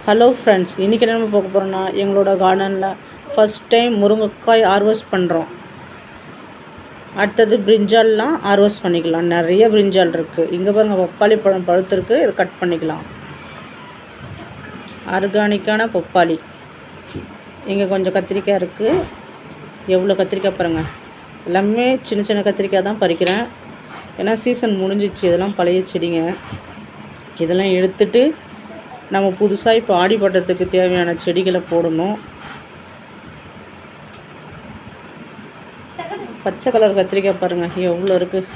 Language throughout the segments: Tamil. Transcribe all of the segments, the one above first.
ஹலோ ஃப்ரெண்ட்ஸ், இன்றைக்கி என்ன பார்க்க போகிறோன்னா எங்களோட கார்டனில் ஃபஸ்ட் டைம் முருங்கைக்காய் ஹார்வெஸ்ட் பண்ணுறோம். அடுத்தது பிரிஞ்சால்லாம் ஹார்வெஸ்ட் பண்ணிக்கலாம். நிறைய பிரிஞ்சால் இருக்குது. இங்கே பாருங்கள், பப்பாளி பழம் பழுத்திருக்கு. இதை கட் பண்ணிக்கலாம். ஆர்கானிக்கான பப்பாளி. இங்கே கொஞ்சம் கத்திரிக்காய் இருக்குது. எவ்வளோ கத்திரிக்காய் பாருங்கள். எல்லாமே சின்ன சின்ன கத்திரிக்காய் தான் பறிக்கிறேன். ஏன்னா சீசன் முடிஞ்சிச்சு. இதெல்லாம் பழைய செடிங்க. இதெல்லாம் எடுத்துட்டு நம்ம புதுசாக இப்போ ஆடிப்பட்டத்துக்கு தேவையான செடிகளை போடணும். பச்சை கலர் கத்திரிக்காய் பாருங்கள் எவ்வளோ இருக்குது.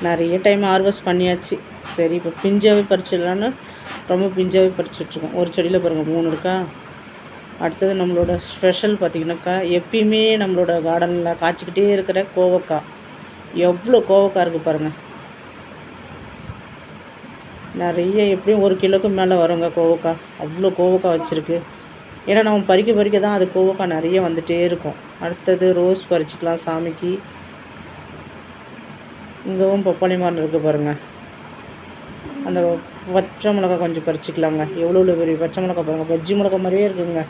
நிறைய டைம் ஹார்வெஸ்ட் பண்ணியாச்சு. சரி, இப்போ பிஞ்சாவே பறிச்சிடலான்னு ரொம்ப பிஞ்சாவே பறிச்சிட்ருக்கோம். ஒரு செடியில் பாருங்கள் 3 இருக்கா. அடுத்தது நம்மளோட ஸ்பெஷல் பார்த்திங்கனாக்கா, எப்பயுமே நம்மளோட கார்டனில் காய்ச்சிக்கிட்டே இருக்கிற கோவக்காய். எவ்வளோ கோவக்காய் இருக்குது பாருங்கள். நிறைய எப்படியும் 1 கிலோக்கு மேலே வருங்க கோவக்காய். அவ்வளோ கோவக்காய் வச்சுருக்கு. ஏன்னா நம்ம பறிக்க தான் அது கோவக்காய் நிறைய வந்துகிட்டே இருக்கும். அடுத்தது ரோஸ் பறிச்சிக்கலாம் சாமிக்கு. இங்கவும் பப்பாளி மரம் இருக்குது பாருங்கள். அந்த பச்சை மிளகா கொஞ்சம் பறிச்சிக்கலாங்க. எவ்வளோ பெரிய பச்சை மிளகா பாருங்கள். பஜ்ஜி மிளகா மாதிரியே இருக்குங்க.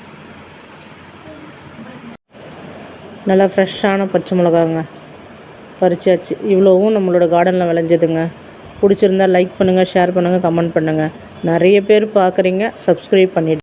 நல்லா ஃப்ரெஷ்ஷான பச்சை மிளகாங்க பறிச்சாச்சு. இவ்வளோவும் நம்மளோட கார்டனில் விளைஞ்சதுங்க. பிடிச்சிருந்தா லைக் பண்ணுங்கள், ஷேர் பண்ணுங்கள், கமெண்ட் பண்ணுங்கள். நிறைய பேர் பார்க்குறீங்க, சப்ஸ்கிரைப் பண்ணிவிட்டு